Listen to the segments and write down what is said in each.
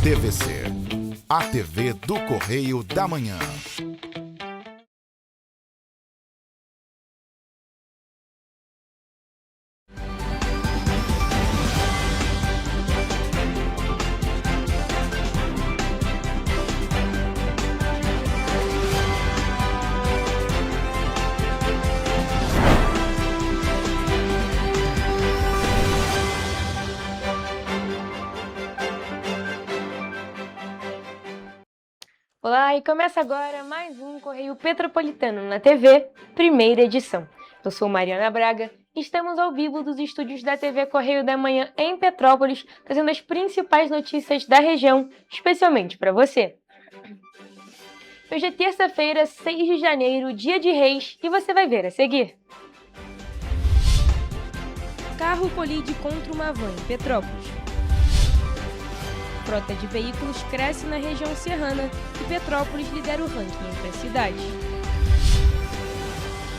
TVC, a TV do Correio da Manhã. Olá, e começa agora mais um Correio Petropolitano na TV, primeira edição. Eu sou Mariana Braga e estamos ao vivo dos estúdios da TV Correio da Manhã em Petrópolis, trazendo as principais notícias da região, especialmente para você. Hoje é terça-feira, 6 de janeiro, dia de Reis, e você vai ver a seguir. Carro colide contra uma van em Petrópolis. Frota de veículos cresce na região serrana e Petrópolis lidera o ranking entre as cidades.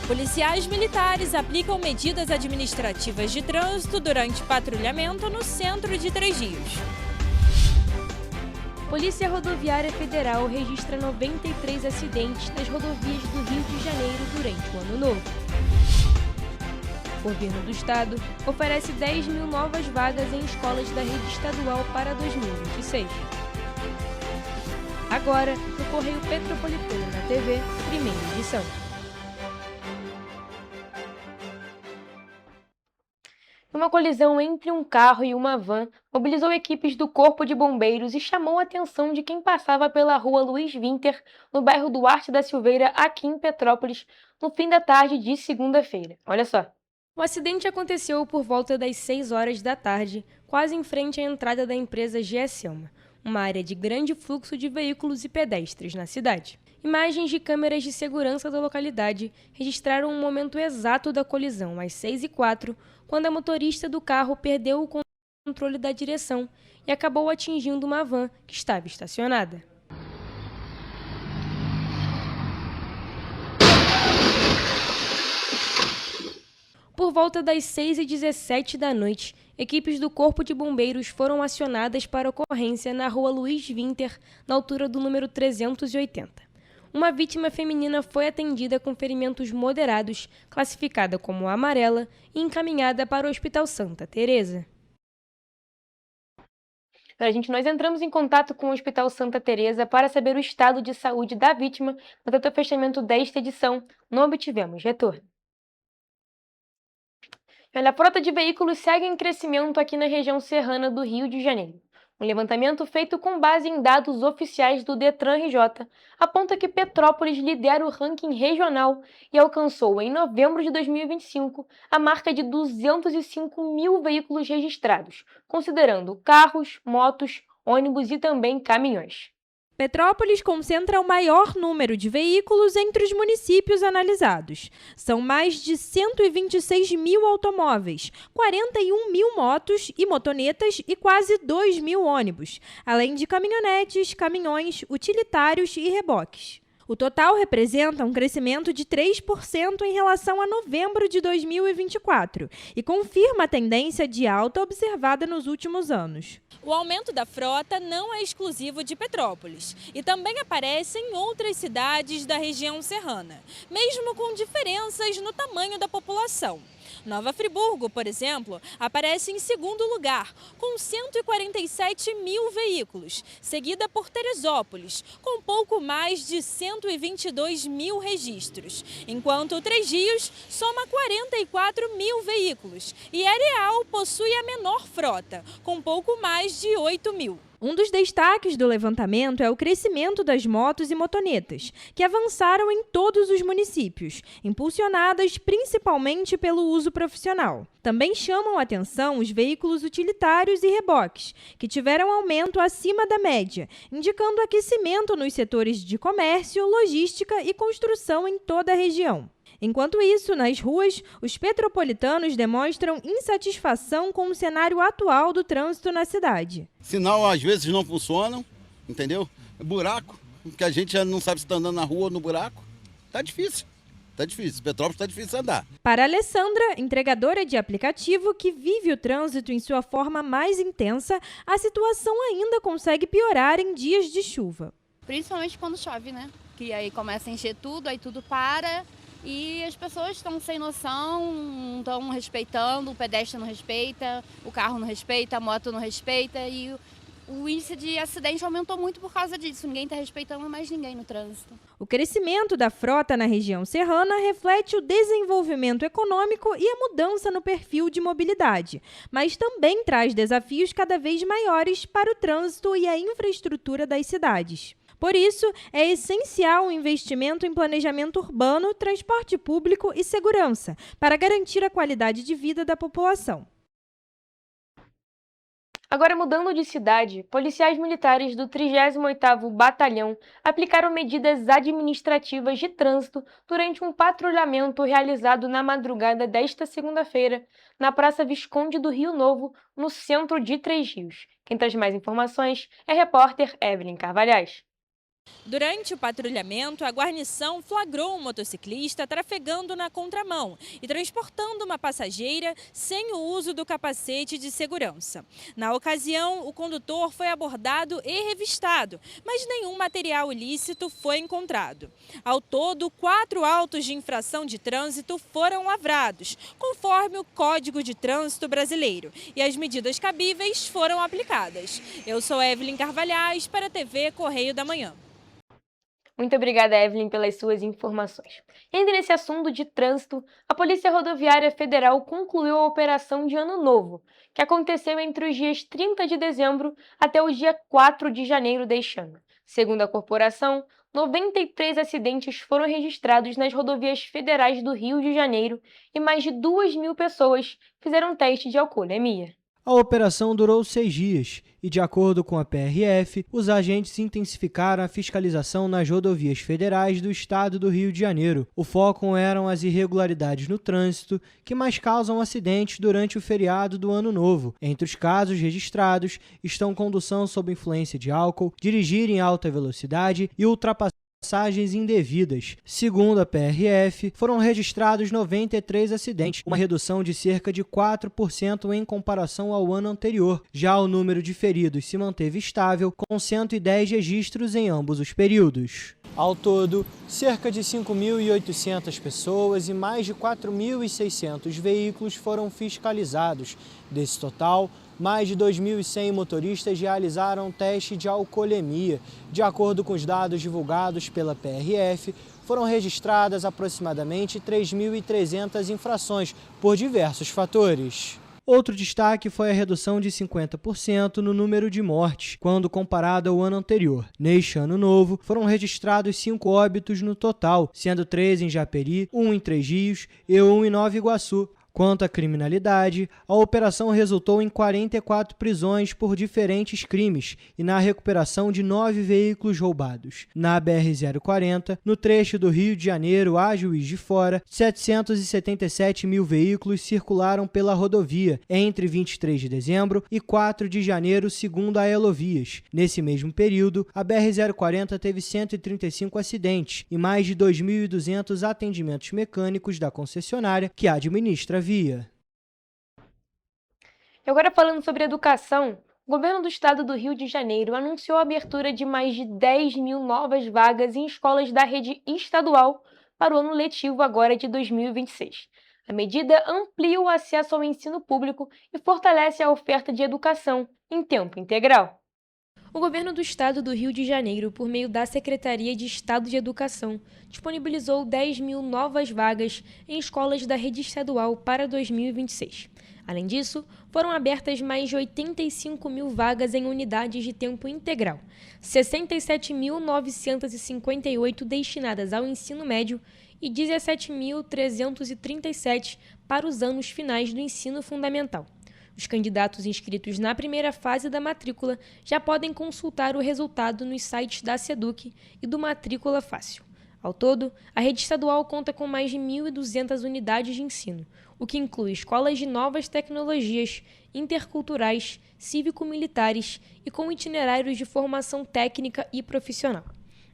Policiais militares aplicam medidas administrativas de trânsito durante patrulhamento no centro de Três Rios. Polícia Rodoviária Federal registra 93 acidentes nas rodovias do Rio de Janeiro durante o Ano Novo. O governo do estado oferece 10 mil novas vagas em escolas da rede estadual para 2026. Agora, no Correio Petropolitano na TV, primeira edição. Uma colisão entre um carro e uma van mobilizou equipes do Corpo de Bombeiros e chamou a atenção de quem passava pela rua Luiz Winter, no bairro Duarte da Silveira, aqui em Petrópolis, no fim da tarde de segunda-feira. Olha só. O acidente aconteceu por volta das 6 horas da tarde, quase em frente à entrada da empresa GSelma, uma área de grande fluxo de veículos e pedestres na cidade. Imagens de câmeras de segurança da localidade registraram o momento exato da colisão, às 6h04, quando a motorista do carro perdeu o controle da direção e acabou atingindo uma van que estava estacionada. Por volta das 6h17 da noite, equipes do Corpo de Bombeiros foram acionadas para ocorrência na rua Luiz Winter, na altura do número 380. Uma vítima feminina foi atendida com ferimentos moderados, classificada como amarela e encaminhada para o Hospital Santa Teresa. Nós entramos em contato com o Hospital Santa Teresa para saber o estado de saúde da vítima, mas até o fechamento desta edição não obtivemos retorno. A frota de veículos segue em crescimento aqui na região serrana do Rio de Janeiro. Um levantamento feito com base em dados oficiais do Detran-RJ aponta que Petrópolis lidera o ranking regional e alcançou, em novembro de 2025, a marca de 205 mil veículos registrados, considerando carros, motos, ônibus e também caminhões. Petrópolis concentra o maior número de veículos entre os municípios analisados. São mais de 126 mil automóveis, 41 mil motos e motonetas e quase 2 mil ônibus, além de caminhonetes, caminhões, utilitários e reboques. O total representa um crescimento de 3% em relação a novembro de 2024 e confirma a tendência de alta observada nos últimos anos. O aumento da frota não é exclusivo de Petrópolis e também aparece em outras cidades da região serrana, mesmo com diferenças no tamanho da população. Nova Friburgo, por exemplo, aparece em segundo lugar, com 147 mil veículos, seguida por Teresópolis, com pouco mais de 122 mil registros, enquanto Três Rios soma 44 mil veículos e Areal possui a menor frota, com pouco mais de 8 mil. Um dos destaques do levantamento é o crescimento das motos e motonetas, que avançaram em todos os municípios, impulsionadas principalmente pelo uso profissional. Também chamam a atenção os veículos utilitários e reboques, que tiveram aumento acima da média, indicando aquecimento nos setores de comércio, logística e construção em toda a região. Enquanto isso, nas ruas, os petropolitanos demonstram insatisfação com o cenário atual do trânsito na cidade. Sinal às vezes não funcionam, entendeu? Buraco, que a gente já não sabe se está andando na rua ou no buraco. Tá difícil. Tá difícil. Petrópolis tá difícil andar. Para a Alessandra, entregadora de aplicativo que vive o trânsito em sua forma mais intensa, a situação ainda consegue piorar em dias de chuva. Principalmente quando chove, né? Que aí começa a encher tudo, aí tudo para e as pessoas estão sem noção, não estão respeitando, o pedestre não respeita, o carro não respeita, a moto não respeita e o índice de acidente aumentou muito por causa disso. Ninguém está respeitando mais ninguém no trânsito. O crescimento da frota na região serrana reflete o desenvolvimento econômico e a mudança no perfil de mobilidade, mas também traz desafios cada vez maiores para o trânsito e a infraestrutura das cidades. Por isso, é essencial o investimento em planejamento urbano, transporte público e segurança, para garantir a qualidade de vida da população. Agora, mudando de cidade, policiais militares do 38º Batalhão aplicaram medidas administrativas de trânsito durante um patrulhamento realizado na madrugada desta segunda-feira, na Praça Visconde do Rio Novo, no centro de Três Rios. Quem traz mais informações é a repórter Evelyn Carvalhais. Durante o patrulhamento, a guarnição flagrou um motociclista trafegando na contramão e transportando uma passageira sem o uso do capacete de segurança. Na ocasião, o condutor foi abordado e revistado, mas nenhum material ilícito foi encontrado. Ao todo, 4 autos de infração de trânsito foram lavrados, conforme o Código de Trânsito Brasileiro, e as medidas cabíveis foram aplicadas. Eu sou Evelyn Carvalhais para a TV Correio da Manhã. Muito obrigada, Evelyn, pelas suas informações. E ainda nesse assunto de trânsito, a Polícia Rodoviária Federal concluiu a operação de Ano Novo, que aconteceu entre os dias 30 de dezembro até o dia 4 de janeiro deste ano. Segundo a corporação, 93 acidentes foram registrados nas rodovias federais do Rio de Janeiro e mais de 2.000 pessoas fizeram teste de alcoolemia. A operação durou 6 dias e, de acordo com a PRF, os agentes intensificaram a fiscalização nas rodovias federais do estado do Rio de Janeiro. O foco eram as irregularidades no trânsito que mais causam acidentes durante o feriado do Ano Novo. Entre os casos registrados estão condução sob influência de álcool, dirigir em alta velocidade e ultrapassagens indevidas. Segundo a PRF, foram registrados 93 acidentes, uma redução de cerca de 4% em comparação ao ano anterior. Já o número de feridos se manteve estável, com 110 registros em ambos os períodos. Ao todo, cerca de 5.800 pessoas e mais de 4.600 veículos foram fiscalizados. Desse total, mais de 2.100 motoristas realizaram teste de alcoolemia. De acordo com os dados divulgados pela PRF, foram registradas aproximadamente 3.300 infrações por diversos fatores. Outro destaque foi a redução de 50% no número de mortes, quando comparado ao ano anterior. Neste ano novo, foram registrados 5 óbitos no total, sendo 3 em Japeri, 1 em Três Rios e 1 em Nova Iguaçu. Quanto à criminalidade, a operação resultou em 44 prisões por diferentes crimes e na recuperação de 9 veículos roubados. Na BR-040, no trecho do Rio de Janeiro a Juiz de Fora, 777 mil veículos circularam pela rodovia entre 23 de dezembro e 4 de janeiro, segundo a Elovias. Nesse mesmo período, a BR-040 teve 135 acidentes e mais de 2.200 atendimentos mecânicos da concessionária que administra a via. E agora, falando sobre educação, o governo do estado do Rio de Janeiro anunciou a abertura de mais de 10.000 novas vagas em escolas da rede estadual para o ano letivo agora de 2026. A medida amplia o acesso ao ensino público e fortalece a oferta de educação em tempo integral. O governo do estado do Rio de Janeiro, por meio da Secretaria de Estado de Educação, disponibilizou 10.000 novas vagas em escolas da rede estadual para 2026. Além disso, foram abertas mais de 85.000 vagas em unidades de tempo integral, 67.958 destinadas ao ensino médio e 17.337 para os anos finais do ensino fundamental. Os candidatos inscritos na primeira fase da matrícula já podem consultar o resultado nos sites da SEDUC e do Matrícula Fácil. Ao todo, a rede estadual conta com mais de 1.200 unidades de ensino, o que inclui escolas de novas tecnologias, interculturais, cívico-militares e com itinerários de formação técnica e profissional.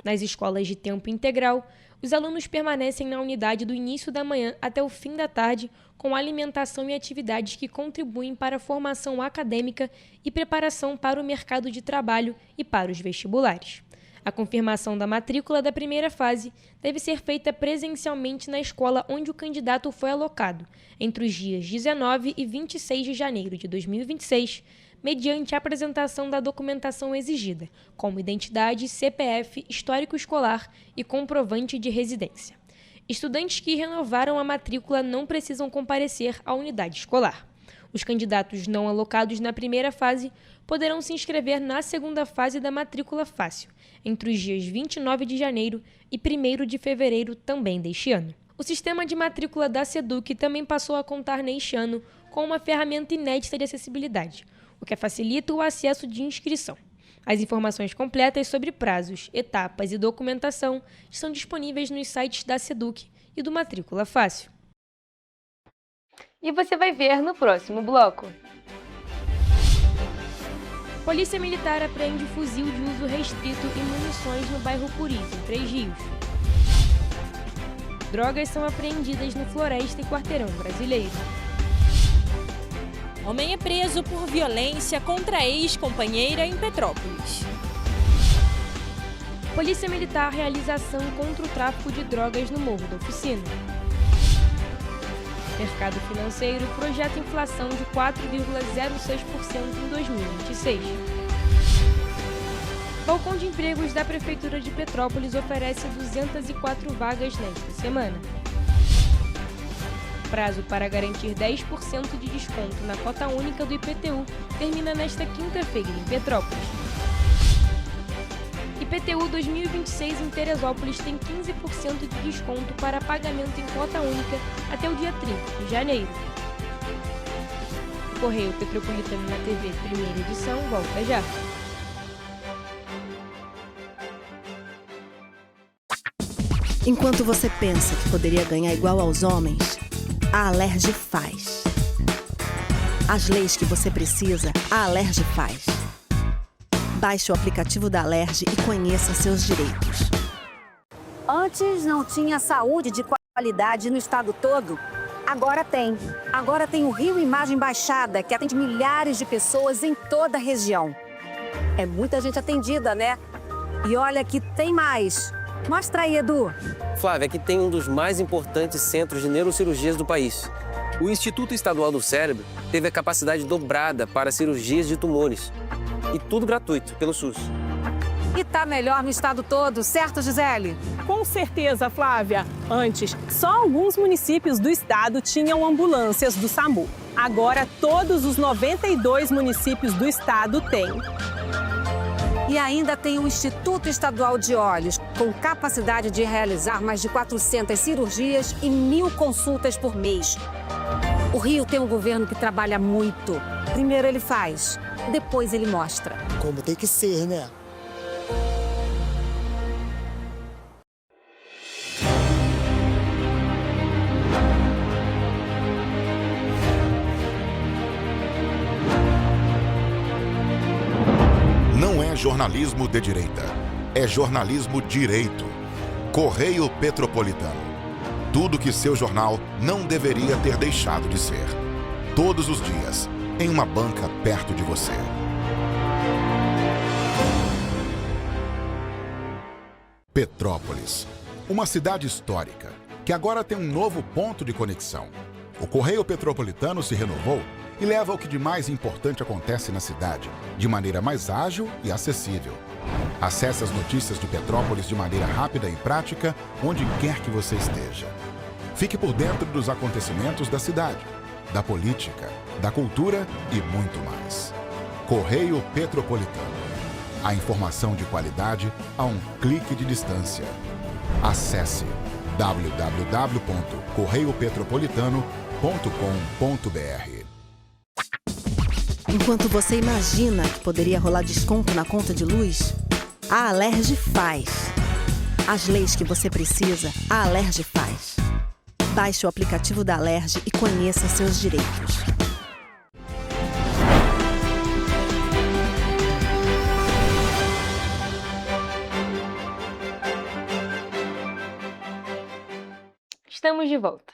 Nas escolas de tempo integral, Os alunos permanecem na unidade do início da manhã até o fim da tarde, com alimentação e atividades que contribuem para a formação acadêmica e preparação para o mercado de trabalho e para os vestibulares. A confirmação da matrícula da primeira fase deve ser feita presencialmente na escola onde o candidato foi alocado, entre os dias 19 e 26 de janeiro de 2026, mediante a apresentação da documentação exigida, como identidade, CPF, histórico escolar e comprovante de residência. Estudantes que renovaram a matrícula não precisam comparecer à unidade escolar. Os candidatos não alocados na primeira fase poderão se inscrever na segunda fase da matrícula fácil, entre os dias 29 de janeiro e 1º de fevereiro também deste ano. O sistema de matrícula da SEDUC também passou a contar neste ano com uma ferramenta inédita de acessibilidade, o que facilita o acesso de inscrição. As informações completas sobre prazos, etapas e documentação estão disponíveis nos sites da SEDUC e do Matrícula Fácil. E você vai ver no próximo bloco. Polícia Militar apreende fuzil de uso restrito e munições no bairro Puris, em Três Rios. Drogas são apreendidas no Floresta e Quarteirão Brasileiro. Homem é preso por violência contra ex-companheira em Petrópolis. Polícia Militar realiza ação contra o tráfico de drogas no Morro da Oficina. Mercado financeiro projeta inflação de 4,06% em 2026. Balcão de empregos da Prefeitura de Petrópolis oferece 204 vagas nesta semana. Prazo para garantir 10% de desconto na cota única do IPTU termina nesta quinta-feira em Petrópolis. IPTU 2026 em Teresópolis tem 15% de desconto para pagamento em cota única até o dia 30 de janeiro. O Correio Petropolitano na TV, primeira edição, volta já. Enquanto você pensa que poderia ganhar igual aos homens, a Alerj faz. As leis que você precisa, a Alerj faz. Baixe o aplicativo da Alerj e conheça seus direitos. Antes não tinha saúde de qualidade no estado todo. Agora tem. Agora tem o Rio Imagem Baixada, que atende milhares de pessoas em toda a região. É muita gente atendida, né? E olha que tem mais. Mostra aí, Edu. Flávia, aqui tem um dos mais importantes centros de neurocirurgias do país. O Instituto Estadual do Cérebro teve a capacidade dobrada para cirurgias de tumores. E tudo gratuito, pelo SUS. E tá melhor no estado todo, certo, Gisele? Com certeza, Flávia. Antes, só alguns municípios do estado tinham ambulâncias do SAMU. Agora, todos os 92 municípios do estado têm. E ainda tem o Instituto Estadual de Olhos, com capacidade de realizar mais de 400 cirurgias e 1.000 consultas por mês. O Rio tem um governo que trabalha muito. Primeiro ele faz, depois ele mostra. Como tem que ser, né? Não é jornalismo de direita, é jornalismo direito. Correio Petropolitano. Tudo que seu jornal não deveria ter deixado de ser. Todos os dias, em uma banca perto de você. Petrópolis, uma cidade histórica, que agora tem um novo ponto de conexão. O Correio Petropolitano se renovou e leva o que de mais importante acontece na cidade, de maneira mais ágil e acessível. Acesse as notícias de Petrópolis de maneira rápida e prática, onde quer que você esteja. Fique por dentro dos acontecimentos da cidade, da política, da cultura e muito mais. Correio Petropolitano. A informação de qualidade a um clique de distância. Acesse www.correiopetropolitano.com.br. Enquanto você imagina que poderia rolar desconto na conta de luz, a Alerj faz. As leis que você precisa, a Alerj faz. Baixe o aplicativo da Alerj e conheça seus direitos. estamos de volta.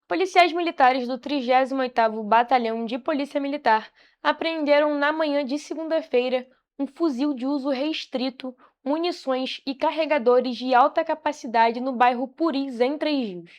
Policiais militares do 38º Batalhão de Polícia Militar apreenderam na manhã de segunda-feira um fuzil de uso restrito, munições e carregadores de alta capacidade no bairro Puris, em Três Rios.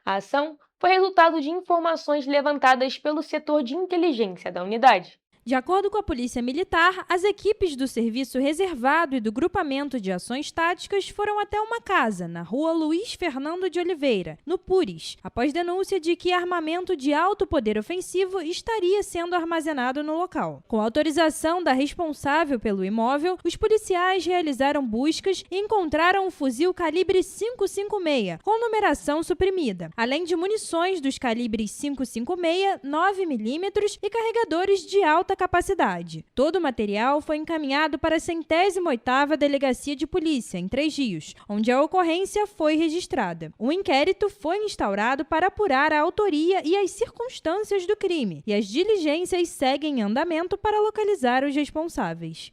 A ação foi resultado de informações levantadas pelo setor de inteligência da unidade. De acordo com a Polícia Militar, as equipes do Serviço Reservado e do Grupamento de Ações Táticas foram até uma casa, na rua Luiz Fernando de Oliveira, no Puris, após denúncia de que armamento de alto poder ofensivo estaria sendo armazenado no local. Com autorização da responsável pelo imóvel, os policiais realizaram buscas e encontraram um fuzil calibre 5.56, com numeração suprimida, além de munições dos calibres 5.56, 9mm e carregadores de alta capacidade. Todo o material foi encaminhado para a 108ª Delegacia de Polícia, em Três Rios, onde a ocorrência foi registrada. Um inquérito foi instaurado para apurar a autoria e as circunstâncias do crime, e as diligências seguem em andamento para localizar os responsáveis.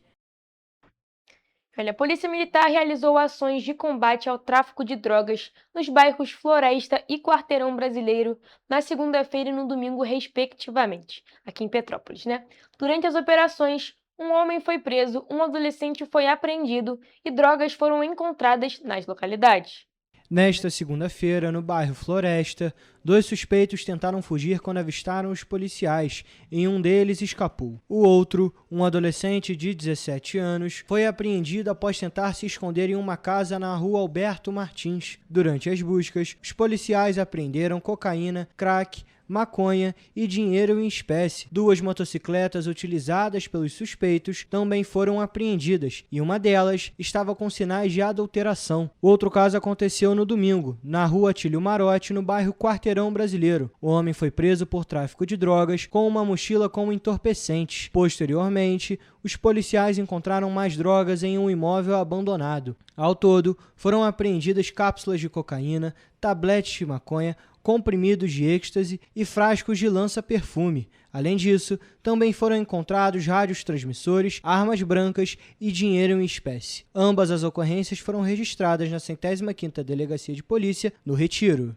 A Polícia Militar realizou ações de combate ao tráfico de drogas nos bairros Floresta e Quarteirão Brasileiro na segunda-feira e no domingo, respectivamente, aqui em Petrópolis, Durante as operações, um homem foi preso, um adolescente foi apreendido e drogas foram encontradas nas localidades. Nesta segunda-feira, no bairro Floresta, 2 suspeitos tentaram fugir quando avistaram os policiais e um deles escapou. O outro, um adolescente de 17 anos, foi apreendido após tentar se esconder em uma casa na rua Alberto Martins. Durante as buscas, os policiais apreenderam cocaína, crack, maconha e dinheiro em espécie. 2 motocicletas utilizadas pelos suspeitos também foram apreendidas e uma delas estava com sinais de adulteração. O outro caso aconteceu no domingo, na rua Atílio Marotti, no bairro Quarteirão Brasileiro. O homem foi preso por tráfico de drogas com uma mochila com entorpecentes. Posteriormente, os policiais encontraram mais drogas em um imóvel abandonado. Ao todo, foram apreendidas cápsulas de cocaína, tabletes de maconha, comprimidos de êxtase e frascos de lança-perfume. Além disso, também foram encontrados rádios transmissores, armas brancas e dinheiro em espécie. Ambas as ocorrências foram registradas na 105ª Delegacia de Polícia, no Retiro.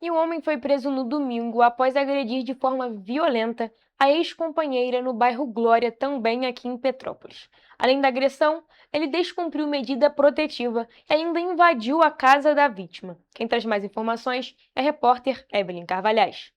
E o homem foi preso no domingo após agredir de forma violenta a ex-companheira no bairro Glória, também aqui em Petrópolis. Além da agressão, ele descumpriu medida protetiva e ainda invadiu a casa da vítima. Quem traz mais informações é a repórter Evelyn Carvalhais.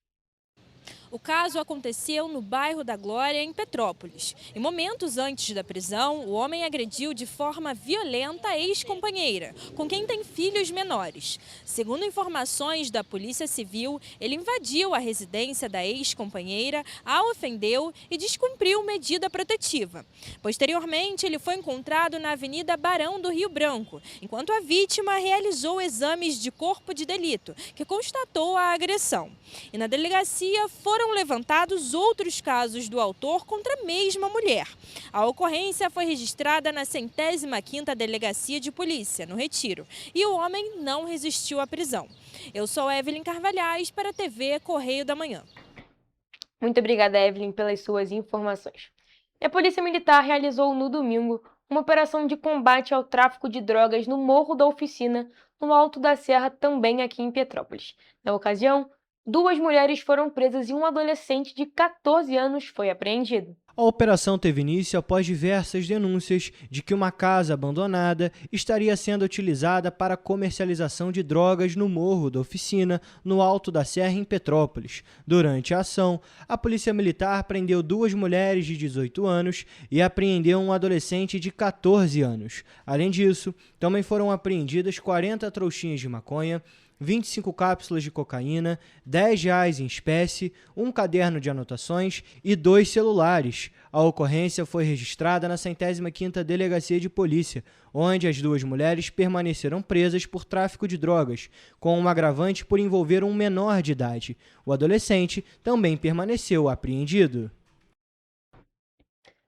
O caso aconteceu no bairro da Glória, em Petrópolis. Em momentos antes da prisão, o homem agrediu de forma violenta a ex-companheira, com quem tem filhos menores. Segundo informações da Polícia Civil, ele invadiu a residência da ex-companheira, a ofendeu e descumpriu medida protetiva. Posteriormente, ele foi encontrado na Avenida Barão do Rio Branco, enquanto a vítima realizou exames de corpo de delito, que constatou a agressão. E na delegacia foram levantados outros casos do autor contra a mesma mulher. A ocorrência foi registrada na 105ª Delegacia de Polícia, no Retiro, e o homem não resistiu à prisão. Eu sou Evelyn Carvalhais para a TV Correio da Manhã. Muito obrigada, Evelyn, pelas suas informações. E a Polícia Militar realizou no domingo uma operação de combate ao tráfico de drogas no Morro da Oficina, no Alto da Serra, também aqui em Petrópolis. Na ocasião, 2 mulheres foram presas e um adolescente de 14 anos foi apreendido. A operação teve início após diversas denúncias de que uma casa abandonada estaria sendo utilizada para comercialização de drogas no Morro da Oficina, no Alto da Serra, em Petrópolis. Durante a ação, a Polícia Militar prendeu 2 mulheres de 18 anos e apreendeu um adolescente de 14 anos. Além disso, também foram apreendidas 40 trouxinhas de maconha, 25 cápsulas de cocaína, R$10 em espécie, um caderno de anotações e 2 celulares. A ocorrência foi registrada na 105ª Delegacia de Polícia, onde as 2 mulheres permaneceram presas por tráfico de drogas, com um agravante por envolver um menor de idade. O adolescente também permaneceu apreendido.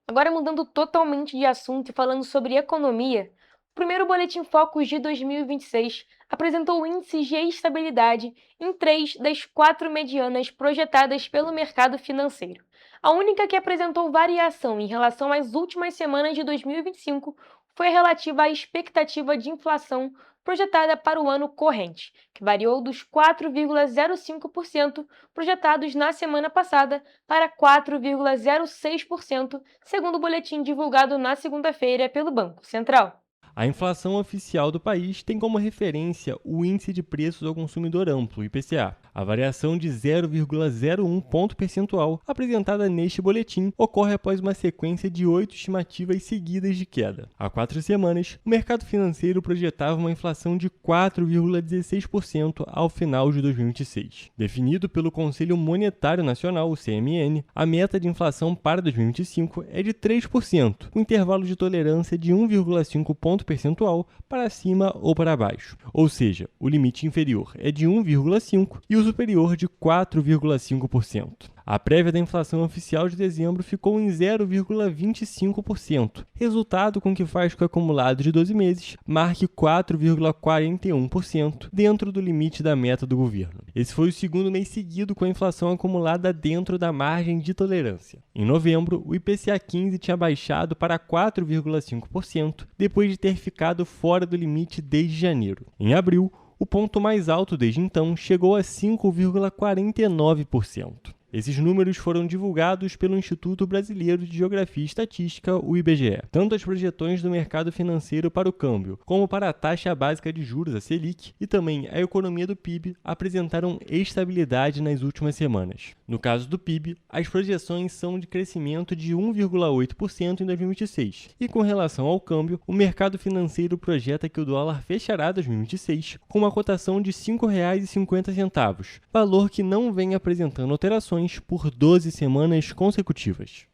Agora mudando totalmente de assunto e falando sobre economia, o primeiro Boletim Focus de 2026 apresentou índices de estabilidade em 3 das 4 medianas projetadas pelo mercado financeiro. A única que apresentou variação em relação às últimas semanas de 2025 foi relativa à expectativa de inflação projetada para o ano corrente, que variou dos 4,05% projetados na semana passada para 4,06%, segundo o boletim divulgado na segunda-feira pelo Banco Central. A inflação oficial do país tem como referência o Índice de Preços ao Consumidor Amplo, IPCA. A variação de 0,01 ponto percentual apresentada neste boletim ocorre após uma sequência de 8 estimativas seguidas de queda. Há 4 semanas, o mercado financeiro projetava uma inflação de 4,16% ao final de 2026. Definido pelo Conselho Monetário Nacional, o CMN, a meta de inflação para 2025 é de 3%, com intervalo de tolerância de 1,5 ponto percentual para cima ou para baixo. Ou seja, o limite inferior é de 1,5% e o superior de 4,5%. A prévia da inflação oficial de dezembro ficou em 0,25%, resultado com que faz que o acumulado de 12 meses marque 4,41% dentro do limite da meta do governo. Esse foi o segundo mês seguido com a inflação acumulada dentro da margem de tolerância. Em novembro, o IPCA 15 tinha baixado para 4,5%, depois de ter ficado fora do limite desde janeiro. Em abril, o ponto mais alto desde então chegou a 5,49%. Esses números foram divulgados pelo Instituto Brasileiro de Geografia e Estatística, o IBGE. Tanto as projeções do mercado financeiro para o câmbio, como para a taxa básica de juros, a Selic, e também a economia do PIB apresentaram estabilidade nas últimas semanas. No caso do PIB, as projeções são de crescimento de 1,8% em 2026. E com relação ao câmbio, o mercado financeiro projeta que o dólar fechará 2026 com uma cotação de R$ 5,50, valor que não vem apresentando alterações por 12 semanas consecutivas.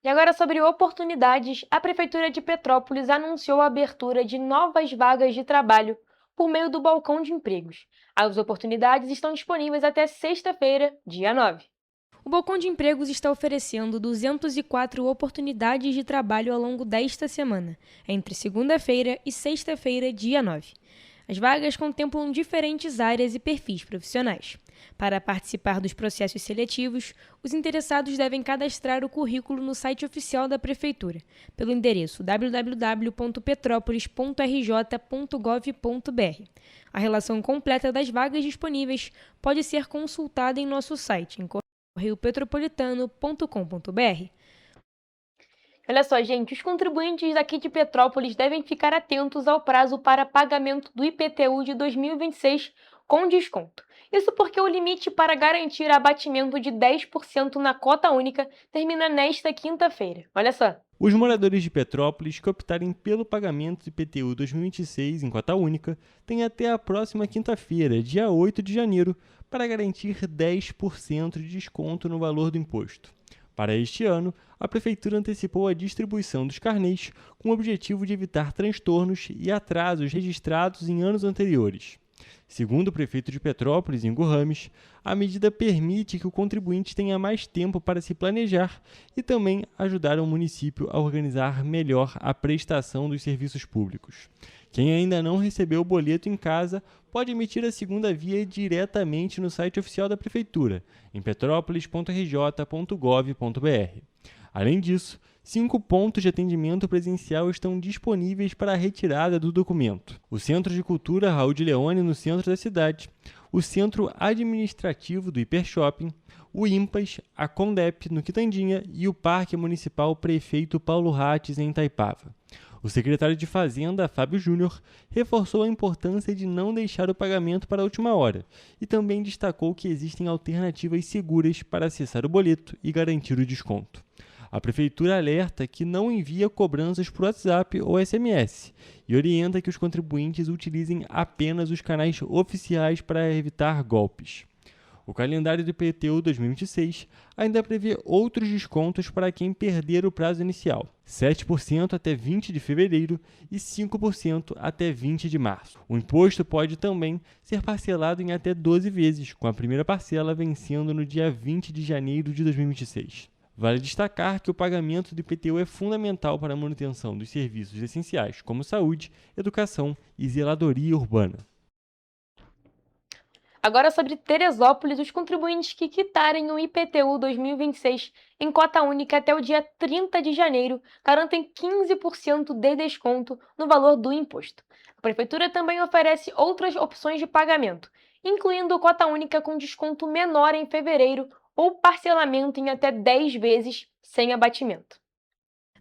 E agora sobre oportunidades, a Prefeitura de Petrópolis anunciou a abertura de novas vagas de trabalho por meio do Balcão de Empregos. As oportunidades estão disponíveis até sexta-feira, dia 9. O Balcão de Empregos está oferecendo 204 oportunidades de trabalho ao longo desta semana, entre segunda-feira e sexta-feira, dia 9. As vagas contemplam diferentes áreas e perfis profissionais. Para participar dos processos seletivos, os interessados devem cadastrar o currículo no site oficial da Prefeitura, pelo endereço www.petropolis.rj.gov.br. A relação completa das vagas disponíveis pode ser consultada em nosso site, em correiopetropolitano.com.br. Olha só, gente, os contribuintes daqui de Petrópolis devem ficar atentos ao prazo para pagamento do IPTU de 2026 com desconto. Isso porque o limite para garantir abatimento de 10% na cota única termina nesta quinta-feira. Olha só. Os moradores de Petrópolis que optarem pelo pagamento do IPTU 2026 em cota única têm até a próxima quinta-feira, dia 8 de janeiro, para garantir 10% de desconto no valor do imposto. Para este ano, a Prefeitura antecipou a distribuição dos carnês com o objetivo de evitar transtornos e atrasos registrados em anos anteriores. Segundo o prefeito de Petrópolis, Ingo Rames, a medida permite que o contribuinte tenha mais tempo para se planejar e também ajudar o município a organizar melhor a prestação dos serviços públicos. Quem ainda não recebeu o boleto em casa pode emitir a segunda via diretamente no site oficial da Prefeitura, em petropolis.rj.gov.br. Além disso, 5 pontos de atendimento presencial estão disponíveis para a retirada do documento. O Centro de Cultura Raul de Leone, no centro da cidade, o Centro Administrativo do Hipershopping, o IMPAS, a Condep, no Quitandinha, e o Parque Municipal Prefeito Paulo Rates, em Itaipava. O secretário de Fazenda, Fábio Júnior, reforçou a importância de não deixar o pagamento para a última hora e também destacou que existem alternativas seguras para acessar o boleto e garantir o desconto. A Prefeitura alerta que não envia cobranças por WhatsApp ou SMS e orienta que os contribuintes utilizem apenas os canais oficiais para evitar golpes. O calendário do IPTU 2026 ainda prevê outros descontos para quem perder o prazo inicial, 7% até 20 de fevereiro e 5% até 20 de março. O imposto pode também ser parcelado em até 12 vezes, com a primeira parcela vencendo no dia 20 de janeiro de 2026. Vale destacar que o pagamento do IPTU é fundamental para a manutenção dos serviços essenciais, como saúde, educação e zeladoria urbana. Agora sobre Teresópolis, os contribuintes que quitarem o IPTU 2026 em cota única até o dia 30 de janeiro garantem 15% de desconto no valor do imposto. A Prefeitura também oferece outras opções de pagamento, incluindo cota única com desconto menor em fevereiro ou parcelamento em até 10 vezes sem abatimento.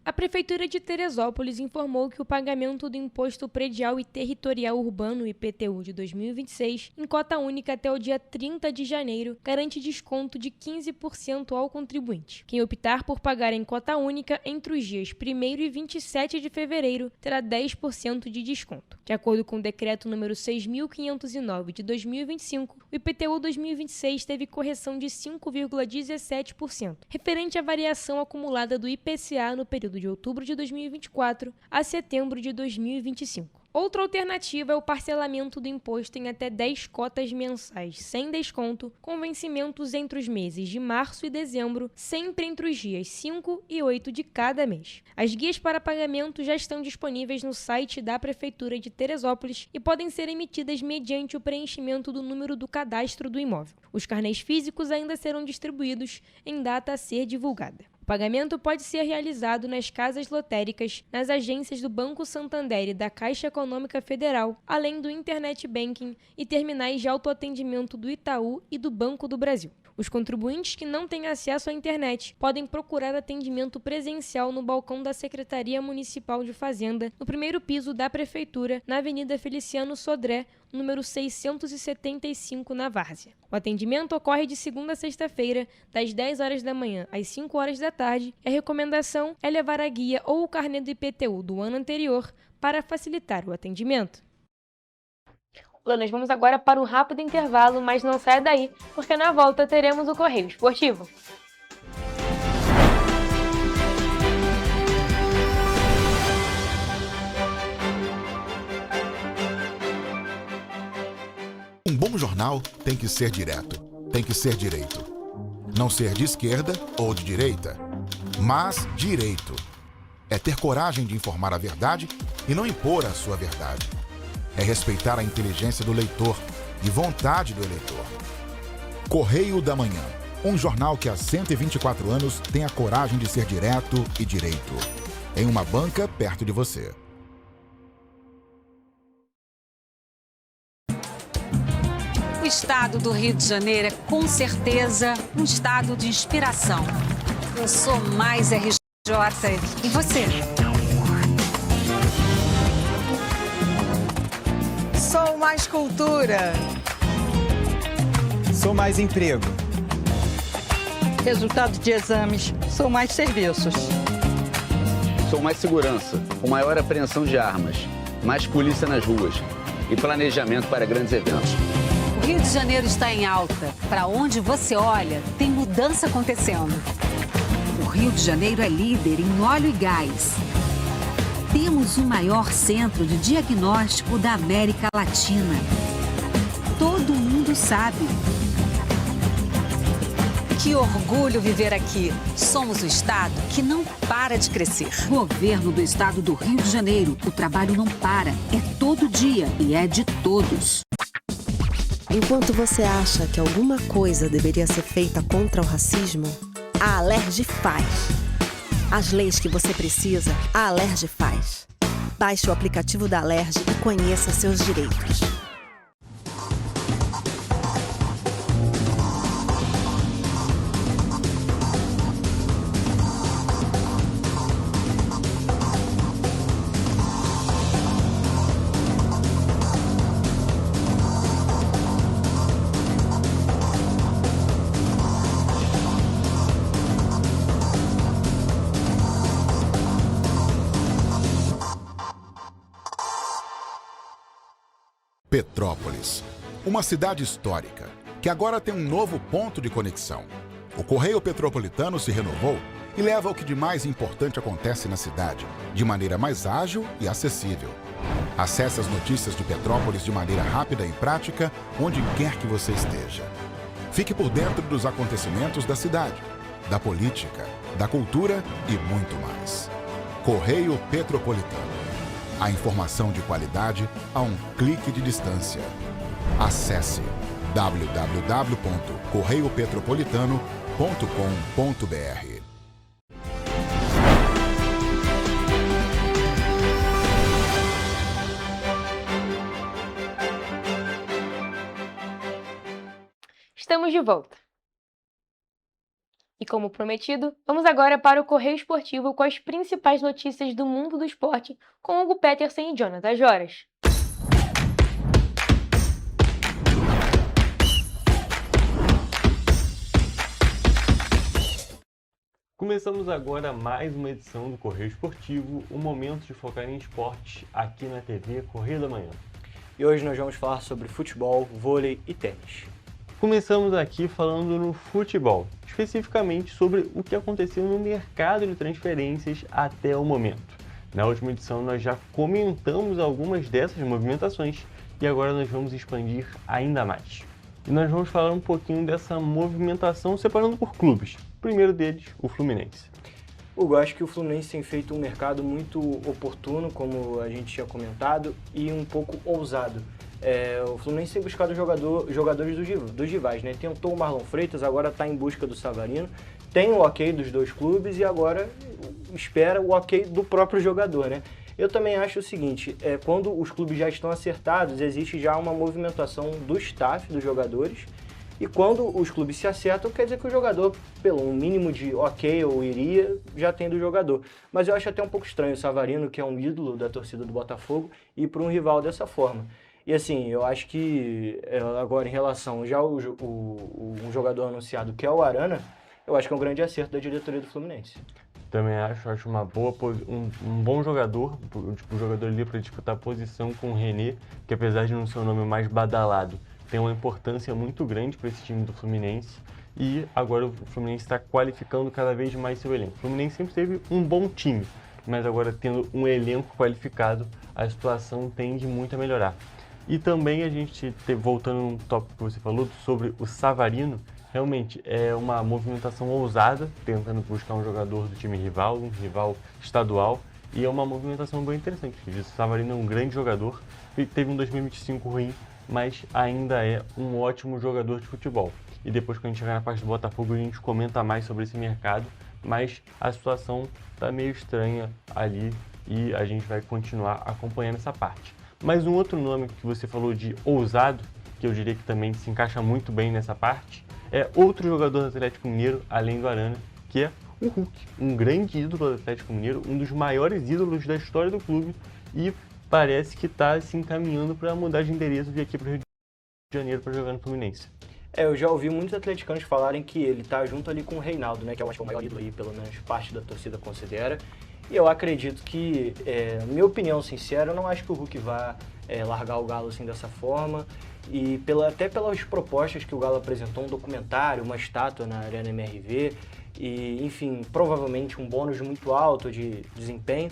A Prefeitura de Teresópolis informou que o pagamento do Imposto Predial e Territorial Urbano IPTU de 2026 em cota única até o dia 30 de janeiro garante desconto de 15% ao contribuinte. Quem optar por pagar em cota única entre os dias 1º e 27 de fevereiro terá 10% de desconto. De acordo com o decreto número 6.509 de 2025, o IPTU 2026 teve correção de 5,17%, referente à variação acumulada do IPCA no período de outubro de 2024 a setembro de 2025. Outra alternativa é o parcelamento do imposto em até 10 cotas mensais sem desconto, com vencimentos entre os meses de março e dezembro, sempre entre os dias 5 e 8 de cada mês. As guias para pagamento já estão disponíveis no site da Prefeitura de Teresópolis e podem ser emitidas mediante o preenchimento do número do cadastro do imóvel. Os carnês físicos ainda serão distribuídos em data a ser divulgada. O pagamento pode ser realizado nas casas lotéricas, nas agências do Banco Santander e da Caixa Econômica Federal, além do Internet Banking e terminais de autoatendimento do Itaú e do Banco do Brasil. Os contribuintes que não têm acesso à internet podem procurar atendimento presencial no balcão da Secretaria Municipal de Fazenda, no primeiro piso da Prefeitura, na Avenida Feliciano Sodré, número 675, na Várzea. O atendimento ocorre de segunda a sexta-feira, das 10 horas da manhã às 5 horas da tarde, e a recomendação é levar a guia ou o carnê do IPTU do ano anterior para facilitar o atendimento. Nós vamos agora para um rápido intervalo, mas não saia daí, porque na volta teremos o Correio Esportivo. Um bom jornal tem que ser direto, tem que ser direito. Não ser de esquerda ou de direita, mas direito. É ter coragem de informar a verdade e não impor a sua verdade. É respeitar a inteligência do leitor e vontade do eleitor. Correio da Manhã, um jornal que há 124 anos tem a coragem de ser direto e direito. Em uma banca perto de você. O estado do Rio de Janeiro é com certeza um estado de inspiração. Eu sou mais RJ. E você? Sou mais cultura. Sou mais emprego. Resultado de exames. Sou mais serviços. Sou mais segurança, com maior apreensão de armas, mais polícia nas ruas e planejamento para grandes eventos. O Rio de Janeiro está em alta. Para onde você olha, tem mudança acontecendo. O Rio de Janeiro é líder em óleo e gás. Temos o maior centro de diagnóstico da América Latina. Todo mundo sabe. Que orgulho viver aqui. Somos o estado que não para de crescer. Governo do estado do Rio de Janeiro. O trabalho não para. É todo dia e é de todos. Enquanto você acha que alguma coisa deveria ser feita contra o racismo, a Alerj faz. As leis que você precisa, a Alerj faz. Baixe o aplicativo da Alerj e conheça seus direitos. Petrópolis, uma cidade histórica, que agora tem um novo ponto de conexão. O Correio Petropolitano se renovou e leva o que de mais importante acontece na cidade, de maneira mais ágil e acessível. Acesse as notícias de Petrópolis de maneira rápida e prática, onde quer que você esteja. Fique por dentro dos acontecimentos da cidade, da política, da cultura e muito mais. Correio Petropolitano. A informação de qualidade a um clique de distância. Acesse www.correiopetropolitano.com.br. Estamos de volta. E como prometido, vamos agora para o Correio Esportivo com as principais notícias do mundo do esporte com Hugo Petersen e Jonathan Joras. Começamos agora mais uma edição do Correio Esportivo, um momento de focar em esportes aqui na TV Correio da Manhã. E hoje nós vamos falar sobre futebol, vôlei e tênis. Começamos aqui falando no futebol, especificamente sobre o que aconteceu no mercado de transferências até o momento. Na última edição nós já comentamos algumas dessas movimentações e agora nós vamos expandir ainda mais. E nós vamos falar um pouquinho dessa movimentação separando por clubes. O primeiro deles, o Fluminense. Hugo, acho que o Fluminense tem feito um mercado muito oportuno, como a gente tinha comentado, e um pouco ousado. O Fluminense tem buscado jogadores dos rivais, né? Tentou o Marlon Freitas, agora está em busca do Savarino, tem o ok dos dois clubes e agora espera o ok do próprio jogador, né? Eu também acho o seguinte, quando os clubes já estão acertados, existe já uma movimentação do staff dos jogadores, e quando os clubes se acertam, quer dizer que o jogador, pelo um mínimo de ok ou iria, já tem do jogador. Mas eu acho até um pouco estranho o Savarino, que é um ídolo da torcida do Botafogo, ir para um rival dessa forma. E assim, eu acho que agora em relação já ao um jogador anunciado, que é o Arana, eu acho que é um grande acerto da diretoria do Fluminense. Também acho uma boa, um bom jogador, o jogador ali para disputar a posição com o René, que apesar de não ser o nome mais badalado, tem uma importância muito grande para esse time do Fluminense e agora o Fluminense está qualificando cada vez mais seu elenco. O Fluminense sempre teve um bom time, mas agora tendo um elenco qualificado, a situação tende muito a melhorar. E também a gente, voltando no tópico que você falou sobre o Savarino, realmente é uma movimentação ousada, tentando buscar um jogador do time rival, um rival estadual, e é uma movimentação bem interessante. O Savarino é um grande jogador, teve um 2025 ruim, mas ainda é um ótimo jogador de futebol. E depois, quando a gente chegar na parte do Botafogo, a gente comenta mais sobre esse mercado, mas a situação está meio estranha ali e a gente vai continuar acompanhando essa parte. Mas um outro nome que você falou de ousado, que eu diria que também se encaixa muito bem nessa parte, é outro jogador do Atlético Mineiro, além do Arana, que é o Hulk, um grande ídolo do Atlético Mineiro, um dos maiores ídolos da história do clube e parece que está se encaminhando para mudar de endereço e vir aqui para o Rio de Janeiro para jogar no Fluminense. Eu já ouvi muitos atleticanos falarem que ele está junto ali com o Reinaldo, né, que eu acho que é o maior ídolo aí, pelo menos parte da torcida considera. E eu acredito que, minha opinião sincera, eu não acho que o Hulk vá largar o Galo assim dessa forma. E até pelas propostas que o Galo apresentou, um documentário, uma estátua na Arena MRV, e enfim, provavelmente um bônus muito alto de desempenho.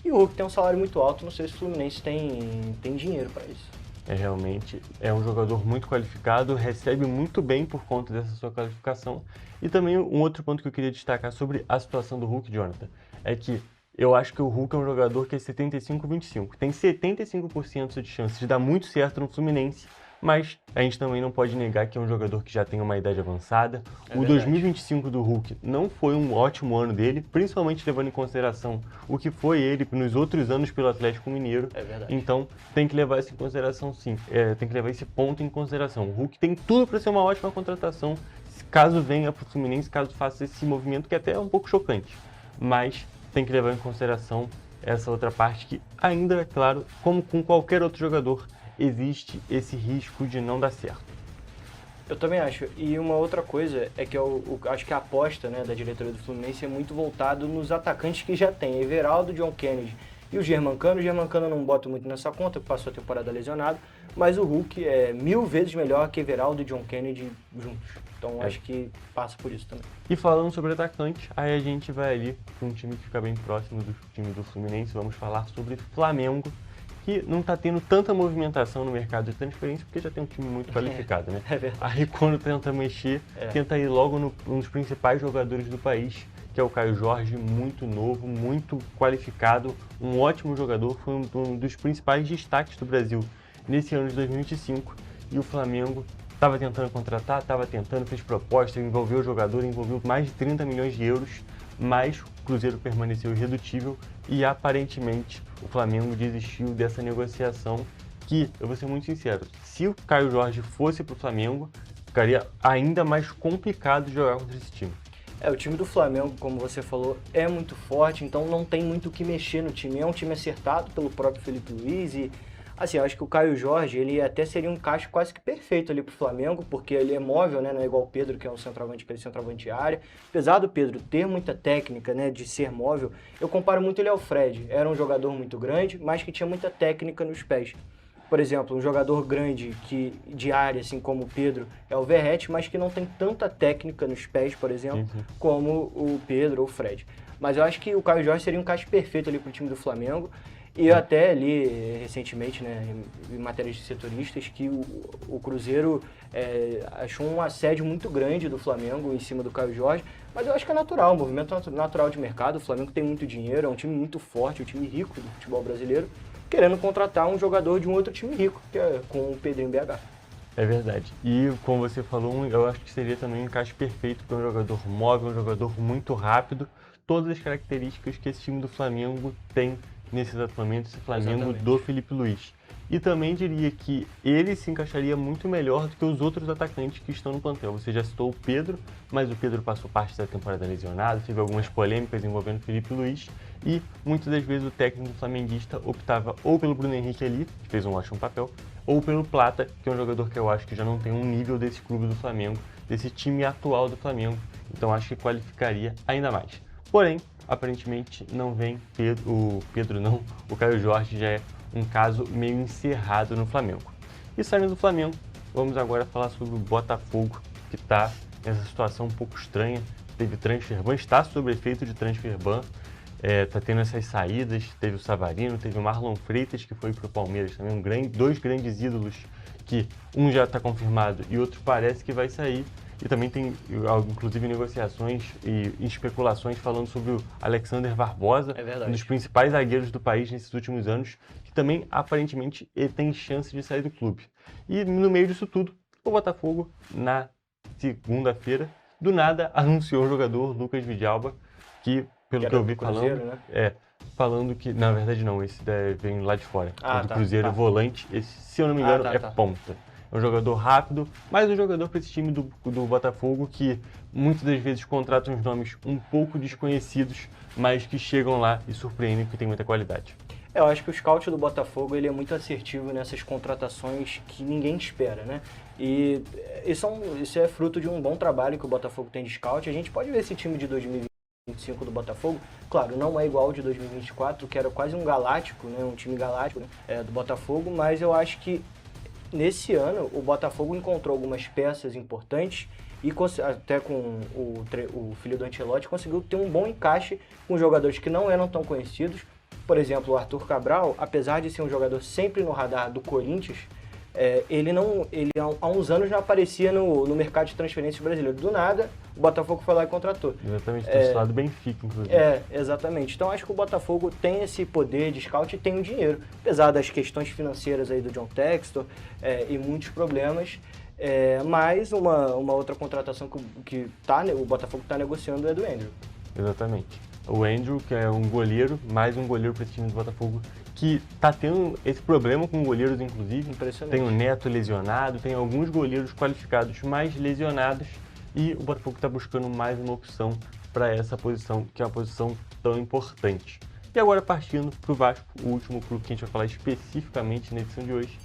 E o Hulk tem um salário muito alto, não sei se o Fluminense tem dinheiro para isso. Realmente é um jogador muito qualificado, recebe muito bem por conta dessa sua qualificação. E também um outro ponto que eu queria destacar sobre a situação do Hulk, Jonathan, é que eu acho que o Hulk é um jogador que é 75-25. Tem 75% de chance de dar muito certo no Fluminense, mas a gente também não pode negar que é um jogador que já tem uma idade avançada. O 2025 do Hulk não foi um ótimo ano dele, principalmente levando em consideração o que foi ele nos outros anos pelo Atlético Mineiro. É verdade. Então tem que levar isso em consideração, sim. Tem que levar esse ponto em consideração. O Hulk tem tudo para ser uma ótima contratação, caso venha para o Fluminense, caso faça esse movimento que até é um pouco chocante. Mas tem que levar em consideração essa outra parte que ainda, é claro, como com qualquer outro jogador, existe esse risco de não dar certo. Eu também acho. E uma outra coisa é que eu acho que a aposta, né, da diretoria do Fluminense é muito voltado nos atacantes que já tem. Everaldo, John Kennedy e o Germancano. O Germancano eu não boto muito nessa conta, porque passou a temporada lesionado, mas o Hulk é 1000 vezes melhor que Everaldo e John Kennedy juntos. Então acho que passa por isso também. E falando sobre atacante, aí a gente vai ali para um time que fica bem próximo do time do Fluminense. Vamos falar sobre Flamengo, que não está tendo tanta movimentação no mercado de transferência, porque já tem um time muito qualificado, né? É verdade. Aí quando tenta mexer, tenta ir logo um dos principais jogadores do país, que é o Caio Jorge, muito novo, muito qualificado, um ótimo jogador, foi um dos principais destaques do Brasil nesse ano de 2025, e o Flamengo estava tentando contratar, fez proposta, envolveu o jogador, envolveu mais de 30 milhões de euros, mas o Cruzeiro permaneceu irredutível e aparentemente o Flamengo desistiu dessa negociação que, eu vou ser muito sincero, se o Caio Jorge fosse para o Flamengo, ficaria ainda mais complicado de jogar contra esse time. O time do Flamengo, como você falou, é muito forte, então não tem muito o que mexer no time. É um time acertado pelo próprio Felipe Luiz e, assim, eu acho que o Caio Jorge, ele até seria um encaixe quase que perfeito ali pro Flamengo, porque ele é móvel, né, não é igual o Pedro, que é um centroavante, aquele centroavante de área. Apesar do Pedro ter muita técnica, né, de ser móvel, eu comparo muito ele ao Fred. Era um jogador muito grande, mas que tinha muita técnica nos pés. Por exemplo, um jogador grande de área, assim como o Pedro, é o Verratti, mas que não tem tanta técnica nos pés, por exemplo, como o Pedro ou o Fred. Mas eu acho que o Caio Jorge seria um encaixe perfeito ali pro time do Flamengo. E eu até li recentemente, né, em matérias de setoristas, que o Cruzeiro achou um assédio muito grande do Flamengo em cima do Caio Jorge, mas eu acho que é natural, um movimento natural de mercado. O Flamengo tem muito dinheiro, é um time muito forte, um time rico do futebol brasileiro, querendo contratar um jogador de um outro time rico, que é com o Pedrinho BH. É verdade. E como você falou, eu acho que seria também um encaixe perfeito para um jogador móvel, um jogador muito rápido, todas as características que esse time do Flamengo tem nesse exato momento, esse Flamengo do Felipe Luiz. E também diria que ele se encaixaria muito melhor do que os outros atacantes que estão no plantel. Você já citou o Pedro, mas o Pedro passou parte da temporada lesionado, teve algumas polêmicas envolvendo o Felipe Luiz e muitas das vezes o técnico flamenguista optava ou pelo Bruno Henrique ali, que fez um ótimo papel, ou pelo Plata, que é um jogador que eu acho que já não tem um nível desse clube do Flamengo, desse time atual do Flamengo, então acho que qualificaria ainda mais. Porém, aparentemente não vem o Caio Jorge já é um caso meio encerrado no Flamengo. E saindo do Flamengo, vamos agora falar sobre o Botafogo, que está nessa situação um pouco estranha. Teve transfer ban, está sob efeito de transfer ban, está tendo essas saídas, teve o Savarino, teve o Marlon Freitas, que foi para o Palmeiras também, dois grandes ídolos, que um já está confirmado e outro parece que vai sair. E também tem, inclusive, negociações e especulações falando sobre o Alexander Barbosa, um dos principais zagueiros do país nesses últimos anos, que também, aparentemente, ele tem chance de sair do clube. E, no meio disso tudo, o Botafogo, na segunda-feira, do nada, anunciou o jogador Lucas Vidalba, que, pelo que eu vi falando, falando que, na verdade não, esse vem lá de fora, do Cruzeiro, volante, esse, se eu não me engano, ponta. É um jogador rápido, mas um jogador para esse time do Botafogo que muitas das vezes contrata uns nomes um pouco desconhecidos, mas que chegam lá e surpreendem porque tem muita qualidade. Eu acho que o scout do Botafogo ele é muito assertivo nessas contratações que ninguém espera, né? E isso é fruto de um bom trabalho que o Botafogo tem de scout. A gente pode ver esse time de 2025 do Botafogo, claro, não é igual ao de 2024, que era quase um galáctico, né? Um time galáctico, né? Do Botafogo, mas eu acho que nesse ano, o Botafogo encontrou algumas peças importantes e até com o filho do Ancelotti conseguiu ter um bom encaixe com jogadores que não eram tão conhecidos. Por exemplo, o Arthur Cabral, apesar de ser um jogador sempre no radar do Corinthians, ele há uns anos já aparecia no mercado de transferências brasileiro. Do nada, o Botafogo foi lá e contratou. Exatamente, tem lado Benfica, inclusive. Exatamente. Então acho que o Botafogo tem esse poder de scout e tem o dinheiro. Apesar das questões financeiras aí do John Textor e muitos problemas, mas uma outra contratação que o Botafogo está negociando é do Andrew. Exatamente. O Andrew, que é um goleiro, mais um goleiro para esse time do Botafogo, que está tendo esse problema com goleiros, inclusive. Impressionante. Tem o Neto lesionado, tem alguns goleiros qualificados mais lesionados e o Botafogo está buscando mais uma opção para essa posição, que é uma posição tão importante. E agora partindo para o Vasco, o último clube que a gente vai falar especificamente na edição de hoje.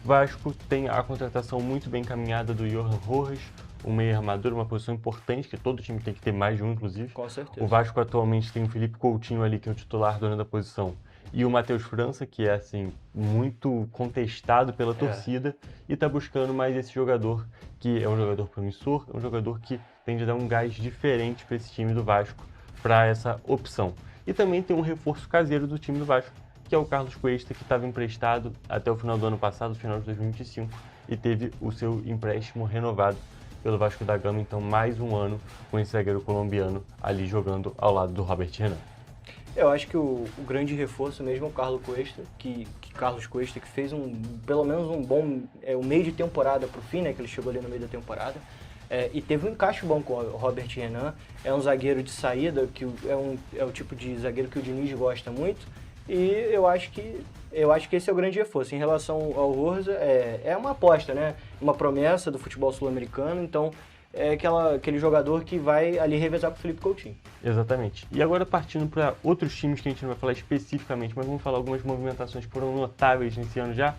O Vasco tem a contratação muito bem encaminhada do Johan Rojas, um meio armador, uma posição importante, que todo time tem que ter mais de um, inclusive. Com certeza. O Vasco atualmente tem o Felipe Coutinho ali, que é o titular dono da posição, e o Matheus França, que é assim muito contestado pela torcida, e está buscando mais esse jogador, que é um jogador promissor, é um jogador que tende a dar um gás diferente para esse time do Vasco, para essa opção. E também tem um reforço caseiro do time do Vasco, que é o Carlos Cuesta, que estava emprestado até o final do ano passado, final de 2025, e teve o seu empréstimo renovado pelo Vasco da Gama, então mais um ano com esse zagueiro colombiano ali jogando ao lado do Robert Renan. Eu acho que o grande reforço mesmo é o Carlos Cuesta, que fez pelo menos um bom um meio de temporada pro fim, né? Que ele chegou ali no meio da temporada. E teve um encaixe bom com o Robert Renan. É um zagueiro de saída, que é o tipo de zagueiro que o Diniz gosta muito. E eu acho que esse é o grande reforço. Em relação ao Orza, é uma aposta, né? Uma promessa do futebol sul-americano, então é aquele jogador que vai ali revezar com o Felipe Coutinho. Exatamente. E agora partindo para outros times que a gente não vai falar especificamente, mas vamos falar algumas movimentações que foram notáveis nesse ano já.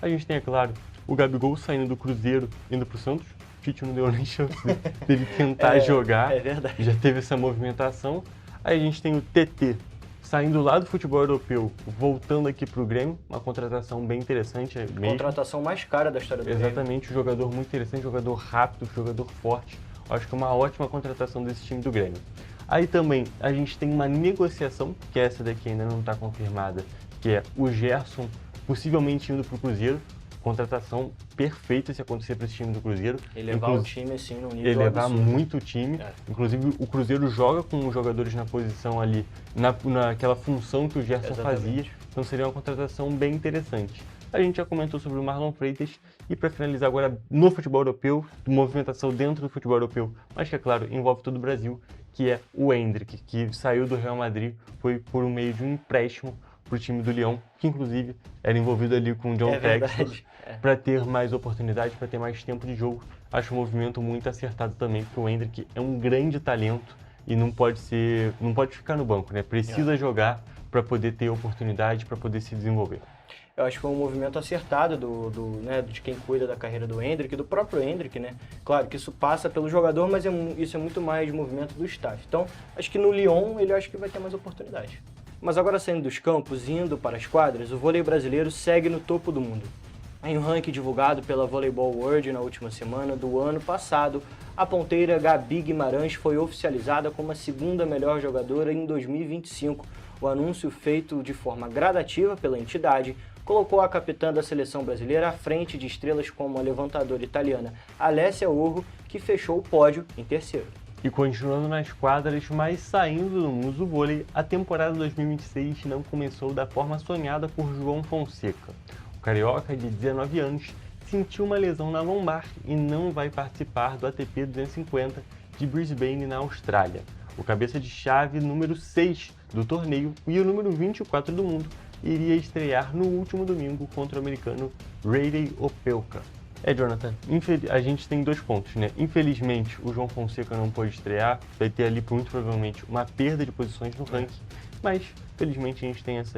A gente tem, é claro, o Gabigol saindo do Cruzeiro, indo para o Santos. O Tite não deu nem chance, teve que tentar jogar. É verdade. Já teve essa movimentação. Aí a gente tem o TT saindo lá do futebol europeu, voltando aqui para o Grêmio, uma contratação bem interessante mesmo. Contratação mais cara da história do Grêmio. Exatamente, um jogador muito interessante, jogador rápido, jogador forte. Acho que é uma ótima contratação desse time do Grêmio. Aí também a gente tem uma negociação, que essa daqui ainda não está confirmada, que é o Gerson possivelmente indo para o Cruzeiro. Contratação perfeita se acontecer para esse time do Cruzeiro. Elevar o time assim no nível Elevar absurdo. muito o time. Inclusive o Cruzeiro joga com os jogadores na posição ali, naquela função que o Gerson fazia. Então seria uma contratação bem interessante. A gente já comentou sobre o Marlon Freitas e para finalizar agora no futebol europeu, movimentação dentro do futebol europeu, mas que é claro, envolve todo o Brasil, que é o Endrick, que saiu do Real Madrid, foi por meio de um empréstimo para o time do Lyon, que inclusive era envolvido ali com o John Textor, para ter mais oportunidade, para ter mais tempo de jogo. Acho um movimento muito acertado também, porque o Endrick é um grande talento e não pode ficar no banco, né? Precisa jogar para poder ter oportunidade, para poder se desenvolver. Eu acho que foi um movimento acertado de quem cuida da carreira do Endrick, do próprio Endrick, né? Claro que isso passa pelo jogador, mas isso é muito mais movimento do staff. Então, acho que no Lyon ele acho que vai ter mais oportunidade. Mas agora saindo dos campos, indo para as quadras, o vôlei brasileiro segue no topo do mundo. Em um ranking divulgado pela Volleyball World na última semana do ano passado, a ponteira Gabi Guimarães foi oficializada como a segunda melhor jogadora em 2025. O anúncio, feito de forma gradativa pela entidade, colocou a capitã da seleção brasileira à frente de estrelas como a levantadora italiana Alessia Orro, que fechou o pódio em terceiro. E continuando nas quadras, mas saindo do mundo do vôlei, a temporada 2026 não começou da forma sonhada por João Fonseca. O carioca, de 19 anos, sentiu uma lesão na lombar e não vai participar do ATP 250 de Brisbane, na Austrália. O cabeça de chave número 6 do torneio e o número 24 do mundo iria estrear no último domingo contra o americano Rayleigh Opelka. Jonathan, a gente tem 2 pontos, né? Infelizmente, o João Fonseca não pôde estrear, vai ter ali, muito provavelmente, uma perda de posições no ranking, mas, felizmente, a gente tem esse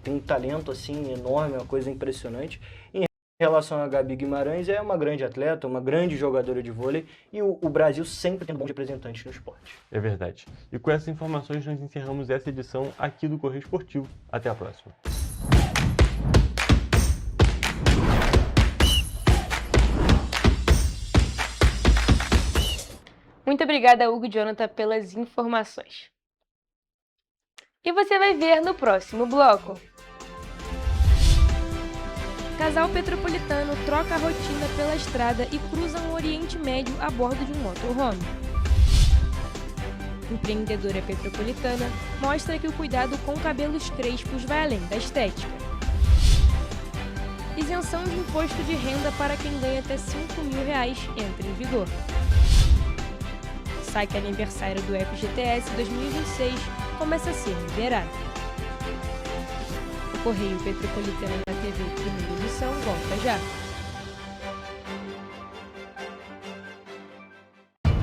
tem um talento assim enorme, uma coisa impressionante. Em relação a Gabi Guimarães, é uma grande atleta, uma grande jogadora de vôlei e o Brasil sempre tem bons representantes no esporte. É verdade. E com essas informações nós encerramos essa edição aqui do Correio Esportivo. Até a próxima. Muito obrigada, Hugo e Jonathan, pelas informações. E você vai ver no próximo bloco. Casal petropolitano troca a rotina pela estrada e cruza o Oriente Médio a bordo de um motorhome. Empreendedora petropolitana mostra que o cuidado com cabelos crespos vai além da estética. Isenção de imposto de renda para quem ganha até R$ 5.000 entra em vigor. Saque aniversário do FGTS 2026 começa a ser liberado. O Correio Petropolitano na TV Primeira Edição volta já.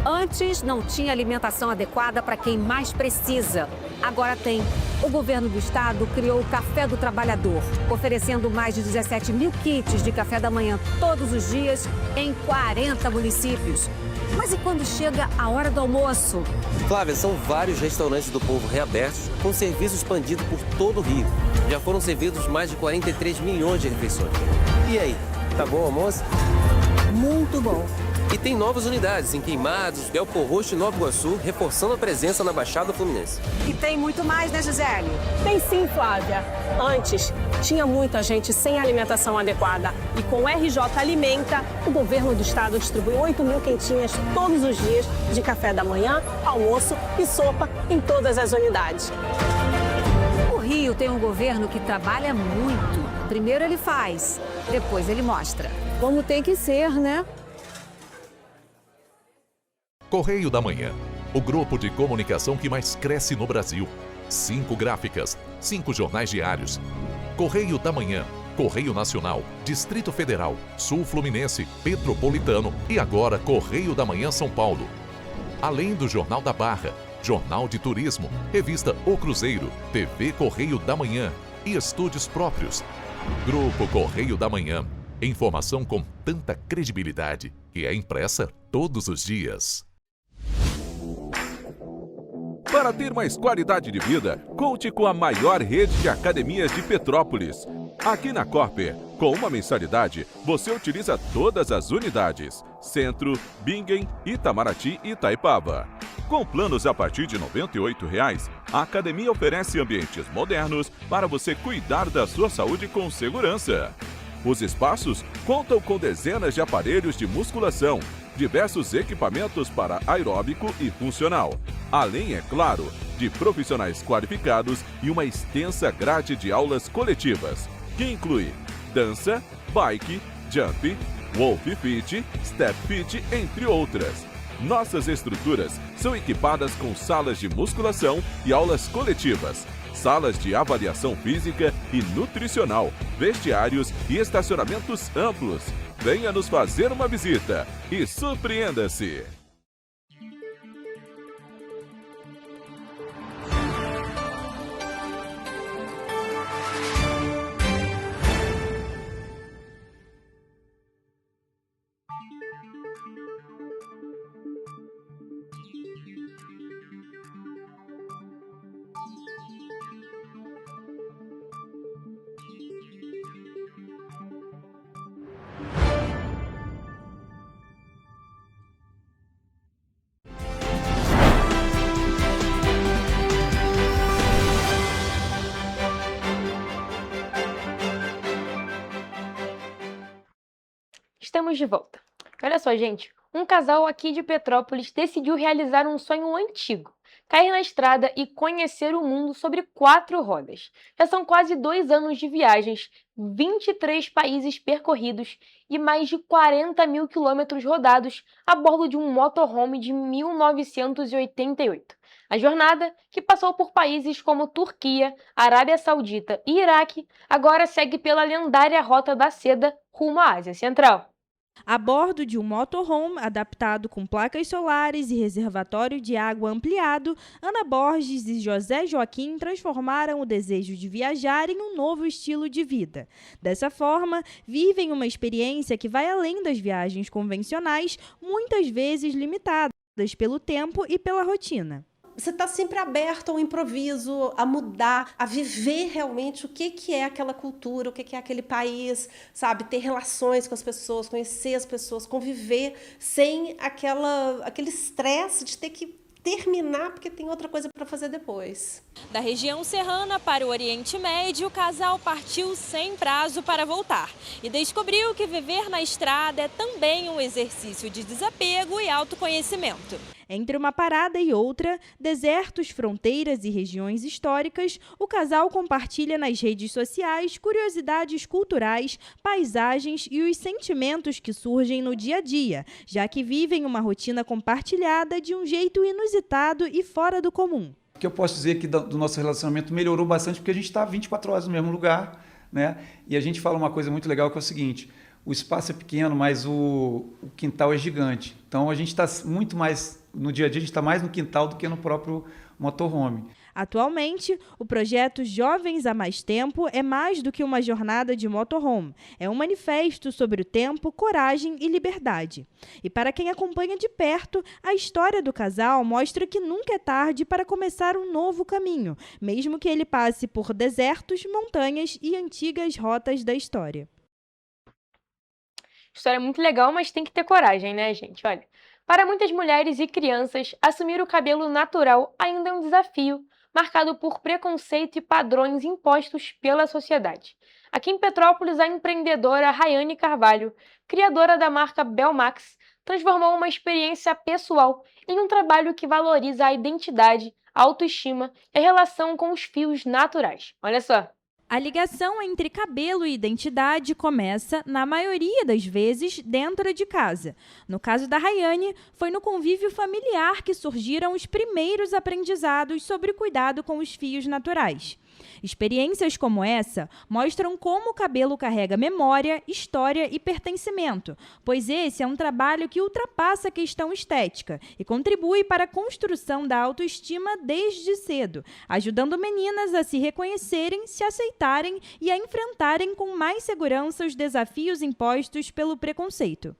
Antes não tinha alimentação adequada para quem mais precisa. Agora tem. O governo do estado criou o Café do Trabalhador, oferecendo mais de 17 mil kits de café da manhã todos os dias em 40 municípios. Mas e quando chega a hora do almoço? Flávia, são vários restaurantes do povo reabertos com serviço expandido por todo o Rio. Já foram servidos mais de 43 milhões de refeições. E aí, tá bom o almoço? Muito bom. E tem novas unidades em Queimados, Belfor Roxo e Nova Iguaçu, reforçando a presença na Baixada Fluminense. E tem muito mais, né, Gisele? Tem sim, Flávia. Antes, tinha muita gente sem alimentação adequada. E com o RJ Alimenta, o governo do estado distribui 8 mil quentinhas todos os dias de café da manhã, almoço e sopa em todas as unidades. O Rio tem um governo que trabalha muito. Primeiro ele faz, depois ele mostra. Como tem que ser, né? Correio da Manhã, o grupo de comunicação que mais cresce no Brasil. 5 gráficas, 5 jornais diários. Correio da Manhã, Correio Nacional, Distrito Federal, Sul Fluminense, Petropolitano e agora Correio da Manhã São Paulo. Além do Jornal da Barra, Jornal de Turismo, Revista O Cruzeiro, TV Correio da Manhã e estúdios próprios. Grupo Correio da Manhã, informação com tanta credibilidade que é impressa todos os dias. Para ter mais qualidade de vida, conte com a maior rede de academias de Petrópolis. Aqui na Corper, com uma mensalidade, você utiliza todas as unidades: Centro, Bingen, Itamaraty e Itaipava. Com planos a partir de R$ 98,00, a academia oferece ambientes modernos para você cuidar da sua saúde com segurança. Os espaços contam com dezenas de aparelhos de musculação, diversos equipamentos para aeróbico e funcional, além, é claro, de profissionais qualificados e uma extensa grade de aulas coletivas, que inclui dança, bike, jump, wolf fit, step fit, entre outras. Nossas estruturas são equipadas com salas de musculação e aulas coletivas, salas de avaliação física e nutricional, vestiários e estacionamentos amplos. Venha nos fazer uma visita e surpreenda-se! Estamos de volta. Olha só, gente. Um casal aqui de Petrópolis decidiu realizar um sonho antigo: cair na estrada e conhecer o mundo sobre 4 rodas. Já são quase 2 anos de viagens, 23 países percorridos e mais de 40 mil quilômetros rodados a bordo de um motorhome de 1988. A jornada, que passou por países como Turquia, Arábia Saudita e Iraque, agora segue pela lendária Rota da Seda rumo à Ásia Central. A bordo de um motorhome adaptado com placas solares e reservatório de água ampliado, Ana Borges e José Joaquim transformaram o desejo de viajar em um novo estilo de vida. Dessa forma, vivem uma experiência que vai além das viagens convencionais, muitas vezes limitadas pelo tempo e pela rotina. Você está sempre aberto ao improviso, a mudar, a viver realmente o que é aquela cultura, o que é aquele país, sabe? Ter relações com as pessoas, conhecer as pessoas, conviver sem aquele estresse de ter que terminar porque tem outra coisa para fazer depois. Da região serrana para o Oriente Médio, o casal partiu sem prazo para voltar e descobriu que viver na estrada é também um exercício de desapego e autoconhecimento. Entre uma parada e outra, desertos, fronteiras e regiões históricas, o casal compartilha nas redes sociais curiosidades culturais, paisagens e os sentimentos que surgem no dia a dia, já que vivem uma rotina compartilhada de um jeito inusitado e fora do comum. O que eu posso dizer que do nosso relacionamento melhorou bastante porque a gente está 24 horas no mesmo lugar, né? E a gente fala uma coisa muito legal que é o seguinte: o espaço é pequeno, mas o quintal é gigante. Então a gente está muito mais, no dia a dia a gente está mais no quintal do que no próprio motorhome. Atualmente, o projeto Jovens há Mais Tempo é mais do que uma jornada de motorhome. É um manifesto sobre o tempo, coragem e liberdade. E para quem acompanha de perto, a história do casal mostra que nunca é tarde para começar um novo caminho, mesmo que ele passe por desertos, montanhas e antigas rotas da história. História muito legal, mas tem que ter coragem, né, gente? Olha, para muitas mulheres e crianças, assumir o cabelo natural ainda é um desafio, marcado por preconceito e padrões impostos pela sociedade. Aqui em Petrópolis, a empreendedora Rayane Carvalho, criadora da marca Belmax, transformou uma experiência pessoal em um trabalho que valoriza a identidade, a autoestima e a relação com os fios naturais. Olha só. A ligação entre cabelo e identidade começa, na maioria das vezes, dentro de casa. No caso da Rayane, foi no convívio familiar que surgiram os primeiros aprendizados sobre o cuidado com os fios naturais. Experiências como essa mostram como o cabelo carrega memória, história e pertencimento, pois esse é um trabalho que ultrapassa a questão estética e contribui para a construção da autoestima desde cedo, ajudando meninas a se reconhecerem, se aceitarem e a enfrentarem com mais segurança os desafios impostos pelo preconceito.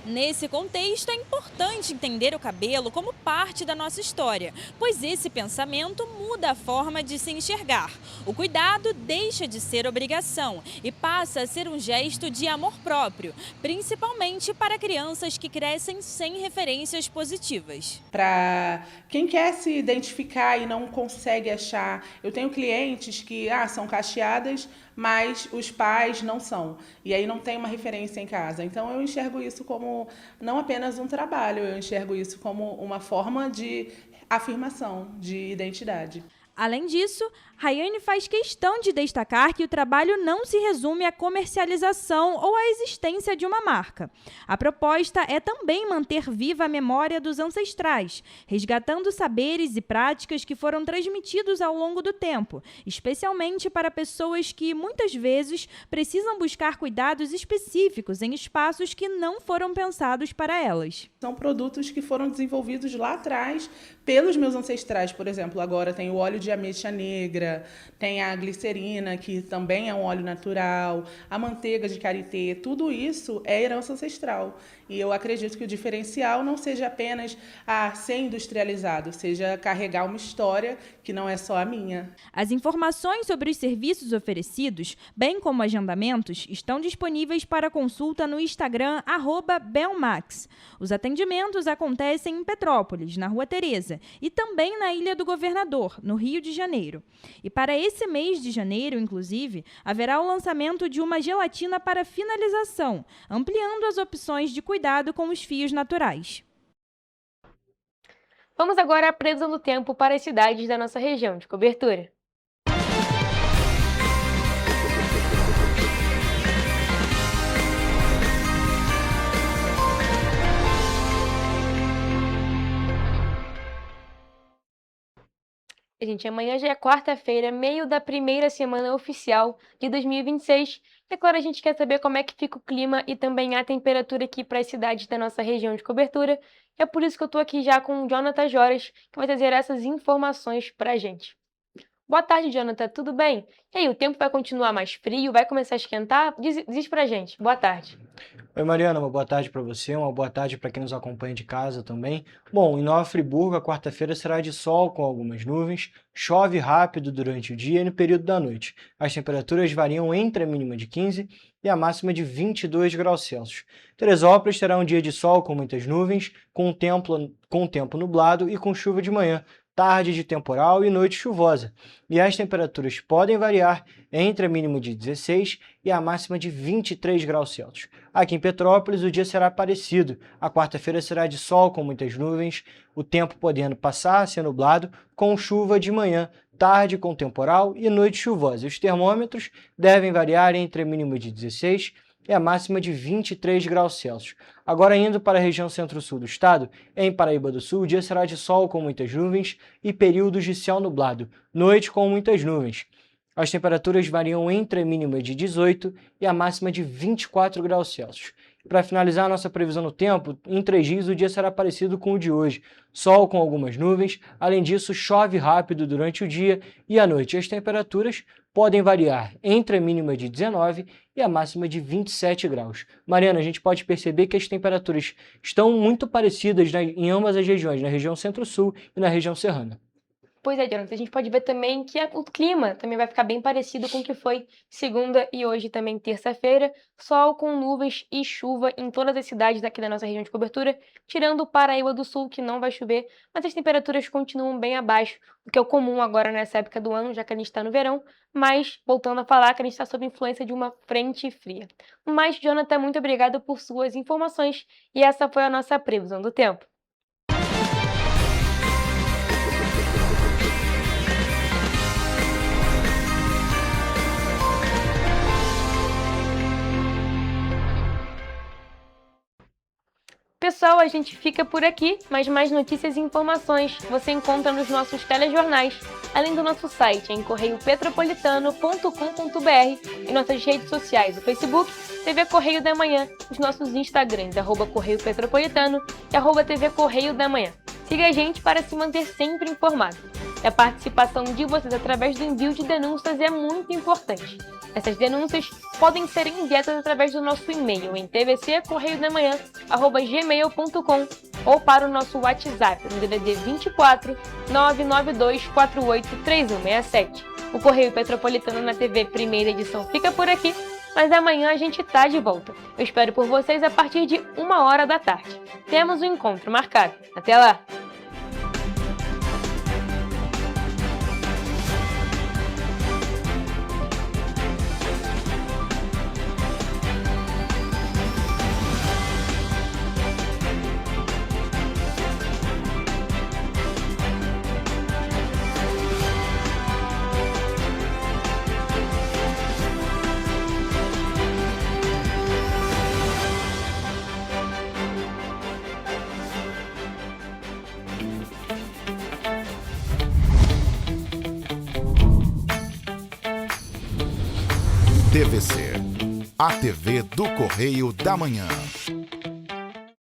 Nesse contexto, é importante entender o cabelo como parte da nossa história, pois esse pensamento muda a forma de se enxergar. O cuidado deixa de ser obrigação e passa a ser um gesto de amor próprio, principalmente para crianças que crescem sem referências positivas. Para quem quer se identificar e não consegue achar, eu tenho clientes que são cacheadas, mas os pais não são. E aí não tem uma referência em casa. Então eu enxergo isso como não apenas um trabalho, eu enxergo isso como uma forma de afirmação, de identidade. Além disso, Rayane faz questão de destacar que o trabalho não se resume à comercialização ou à existência de uma marca. A proposta é também manter viva a memória dos ancestrais, resgatando saberes e práticas que foram transmitidos ao longo do tempo, especialmente para pessoas que, muitas vezes, precisam buscar cuidados específicos em espaços que não foram pensados para elas. São produtos que foram desenvolvidos lá atrás pelos meus ancestrais, por exemplo. Agora tem o óleo de ameixa negra, tem a glicerina, que também é um óleo natural, a manteiga de karité, tudo isso é herança ancestral. E eu acredito que o diferencial não seja apenas ser industrializado, seja carregar uma história que não é só a minha. As informações sobre os serviços oferecidos, bem como agendamentos, estão disponíveis para consulta no Instagram @belmax. Os atendimentos acontecem em Petrópolis, na Rua Tereza, e também na Ilha do Governador, no Rio de Janeiro. E para esse mês de janeiro, inclusive, haverá o lançamento de uma gelatina para finalização, ampliando as opções de cuidado com os fios naturais. Vamos agora à previsão do tempo para as cidades da nossa região de cobertura. Gente, amanhã já é quarta-feira, meio da primeira semana oficial de 2026. E agora a gente quer saber como é que fica o clima e também a temperatura aqui para as cidades da nossa região de cobertura. É por isso que eu estou aqui já com o Jonathan Joras, que vai trazer essas informações para a gente. Boa tarde, Jonathan, tudo bem? E aí, o tempo vai continuar mais frio? Vai começar a esquentar? Diz pra gente. Boa tarde. Oi, Mariana, uma boa tarde para você, uma boa tarde para quem nos acompanha de casa também. Bom, em Nova Friburgo, a quarta-feira será de sol com algumas nuvens, chove rápido durante o dia e no período da noite. As temperaturas variam entre a mínima de 15 e a máxima de 22 graus Celsius. Teresópolis terá um dia de sol com muitas nuvens, com tempo nublado e com chuva de manhã, tarde de temporal e noite chuvosa. E as temperaturas podem variar entre a mínima de 16 e a máxima de 23 graus Celsius. Aqui em Petrópolis, o dia será parecido. A quarta-feira será de sol com muitas nuvens, o tempo podendo passar a ser nublado, com chuva de manhã, tarde com temporal e noite chuvosa. Os termômetros devem variar entre a mínima de 16 e a máxima de 23 graus Celsius. Agora, indo para a região centro-sul do estado, em Paraíba do Sul, o dia será de sol com muitas nuvens e períodos de céu nublado, noite com muitas nuvens. As temperaturas variam entre a mínima de 18 e a máxima de 24 graus Celsius. Para finalizar a nossa previsão no tempo, em 3 dias o dia será parecido com o de hoje. Sol com algumas nuvens, além disso chove rápido durante o dia e à noite. As temperaturas podem variar entre a mínima de 19 e a máxima de 27 graus. Mariana, a gente pode perceber que as temperaturas estão muito parecidas em ambas as regiões, na região centro-sul e na região serrana. Pois é, Jonathan, a gente pode ver também que o clima também vai ficar bem parecido com o que foi segunda e hoje também terça-feira. Sol com nuvens e chuva em todas as cidades aqui da nossa região de cobertura, tirando o Paraíba do Sul, que não vai chover, mas as temperaturas continuam bem abaixo do que é o comum agora nessa época do ano, já que a gente está no verão, mas voltando a falar que a gente está sob influência de uma frente fria. Mas, Jonathan, muito obrigada por suas informações e essa foi a nossa previsão do tempo. Pessoal, a gente fica por aqui, mas mais notícias e informações você encontra nos nossos telejornais, além do nosso site em correiopetropolitano.com.br e nossas redes sociais, o Facebook, TV Correio da Manhã, os nossos Instagrams, @Correio Petropolitano e @TV Correio da Manhã. Siga a gente para se manter sempre informado. E a participação de vocês através do envio de denúncias é muito importante. Essas denúncias podem ser enviadas através do nosso e-mail em tvccorreiodamanhã@gmail.com ou para o nosso WhatsApp no DDD 24 992 48 3167. O Correio Petropolitano na TV Primeira Edição fica por aqui, mas amanhã a gente tá de volta. Eu espero por vocês a partir de 13h. Temos um encontro marcado. Até lá! TVC, a TV do Correio da Manhã.